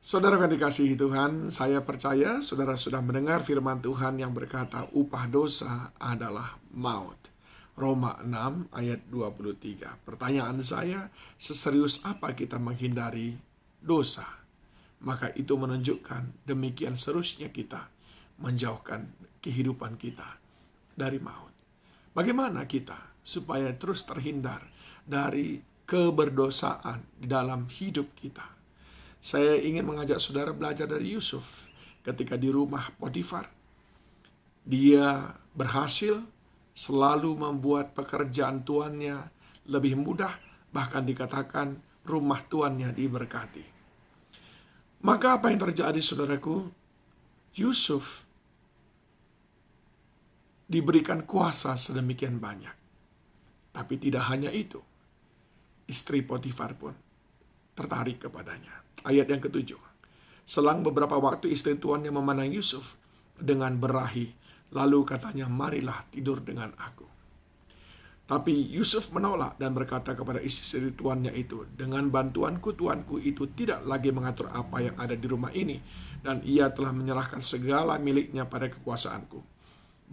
Saudara yang dikasihi Tuhan, saya percaya saudara sudah mendengar firman Tuhan yang berkata upah dosa adalah maut. Roma 6 ayat 23. Pertanyaan saya, seserius apa kita menghindari dosa? Maka itu menunjukkan demikian seriusnya kita menjauhkan kehidupan kita dari maut. Bagaimana kita supaya terus terhindar dari keberdosaan di dalam hidup kita? Saya ingin mengajak saudara belajar dari Yusuf ketika di rumah Potifar. Dia berhasil selalu membuat pekerjaan tuannya lebih mudah, bahkan dikatakan rumah tuannya diberkati. Maka apa yang terjadi, saudaraku? Yusuf diberikan kuasa sedemikian banyak. Tapi tidak hanya itu, istri Potifar pun tertarik kepadanya. Ayat yang ketujuh. Selang beberapa waktu istri tuannya memandang Yusuf dengan berahi. Lalu katanya, marilah tidur dengan aku. Tapi Yusuf menolak dan berkata kepada istri tuannya itu, dengan bantuanku tuanku itu tidak lagi mengatur apa yang ada di rumah ini. Dan ia telah menyerahkan segala miliknya pada kekuasaanku.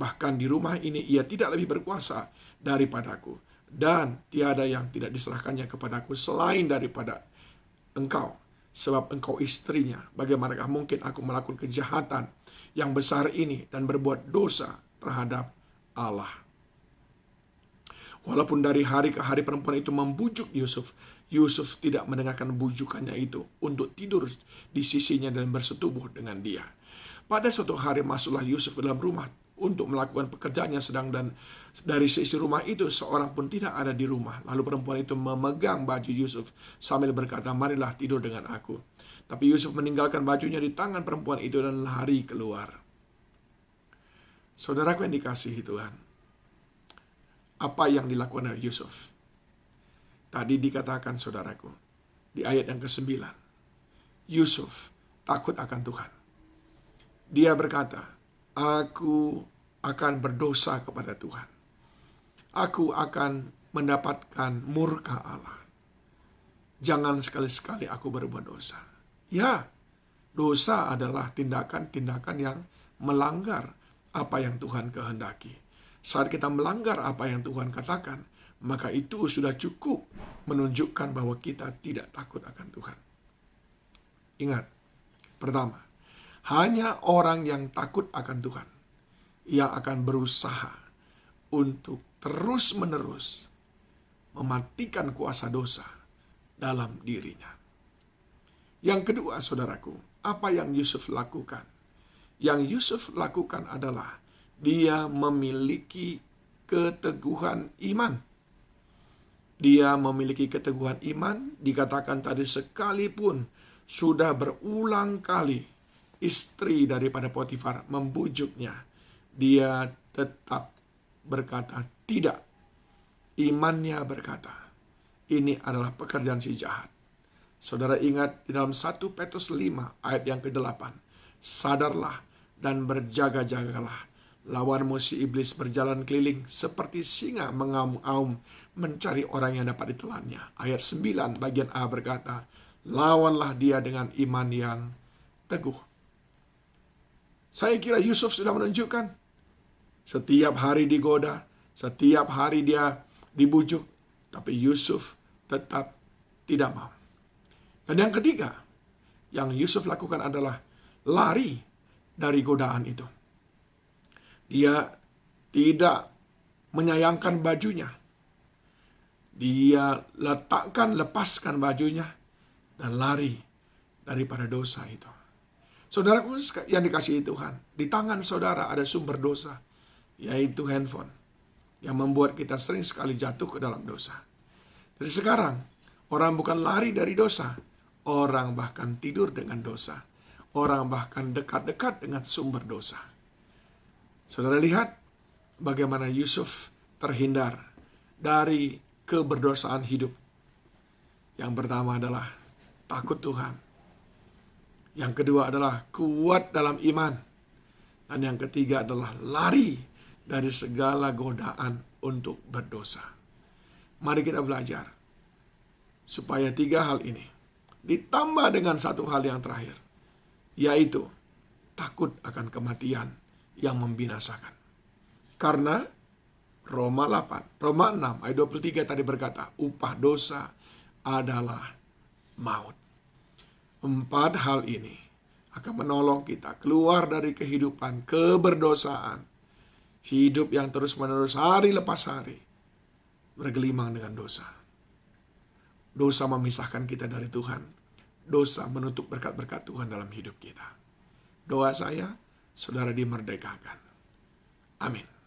Bahkan di rumah ini ia tidak lebih berkuasa daripadaku. Dan tiada yang tidak diserahkannya kepadaku selain daripada engkau. Sebab engkau istrinya, bagaimanakah mungkin aku melakukan kejahatan yang besar ini dan berbuat dosa terhadap Allah. Walaupun dari hari ke hari perempuan itu membujuk Yusuf, Yusuf tidak mendengarkan bujukannya itu untuk tidur di sisinya dan bersetubuh dengan dia. Pada suatu hari masuklah Yusuf ke dalam rumah untuk melakukan pekerjaannya sedang, dan dari sisi rumah itu seorang pun tidak ada di rumah. Lalu perempuan itu memegang baju Yusuf sambil berkata, marilah tidur dengan aku. Tapi Yusuf meninggalkan bajunya di tangan perempuan itu dan lari keluar. Saudaraku yang dikasihi Tuhan, apa yang dilakukan oleh Yusuf? Tadi dikatakan saudaraku, di ayat yang ke-9, Yusuf takut akan Tuhan. Dia berkata, aku akan berdosa kepada Tuhan. Aku akan mendapatkan murka Allah. Jangan sekali-sekali aku berbuat dosa. Ya, dosa adalah tindakan-tindakan yang melanggar apa yang Tuhan kehendaki. Saat kita melanggar apa yang Tuhan katakan, maka itu sudah cukup menunjukkan bahwa kita tidak takut akan Tuhan. Ingat, pertama, hanya orang yang takut akan Tuhan yang akan berusaha untuk terus-menerus mematikan kuasa dosa dalam dirinya. Yang kedua, saudaraku, apa yang Yusuf lakukan? Yang Yusuf lakukan adalah dia memiliki keteguhan iman. Dia memiliki keteguhan iman, dikatakan tadi sekalipun sudah berulang kali istri daripada Potifar membujuknya, dia tetap berkata tidak. Imannya berkata, ini adalah pekerjaan si jahat. Saudara ingat di dalam 1 Petrus 5 ayat yang ke-8. Sadarlah dan berjaga-jagalah. Lawanmu si iblis berjalan keliling seperti singa mengaum-aum mencari orang yang dapat ditelannya. Ayat 9 bagian A berkata, lawanlah dia dengan iman yang teguh. Saya kira Yusuf sudah menunjukkan setiap hari digoda, setiap hari dia dibujuk, tapi Yusuf tetap tidak mau. Dan yang ketiga, yang Yusuf lakukan adalah lari dari godaan itu. Dia tidak menyayangkan bajunya. Dia lepaskan bajunya dan lari daripada dosa itu. Saudaraku yang dikasihi Tuhan, di tangan saudara ada sumber dosa, yaitu handphone, yang membuat kita sering sekali jatuh ke dalam dosa. Jadi sekarang, orang bukan lari dari dosa, orang bahkan tidur dengan dosa. Orang bahkan dekat-dekat dengan sumber dosa. Saudara lihat bagaimana Yusuf terhindar dari keberdosaan hidup. Yang pertama adalah takut Tuhan. Yang kedua adalah kuat dalam iman. Dan yang ketiga adalah lari dari segala godaan untuk berdosa. Mari kita belajar supaya 3 hal ini ditambah dengan satu hal yang terakhir, yaitu takut akan kematian yang membinasakan. Karena Roma 6 ayat 23 tadi berkata, upah dosa adalah maut. 4 hal ini akan menolong kita keluar dari kehidupan keberdosaan, hidup yang terus-menerus hari lepas hari bergelimang dengan dosa. Dosa memisahkan kita dari Tuhan. Dosa menutup berkat-berkat Tuhan dalam hidup kita. Doa saya, saudara dimerdekakan. Amin.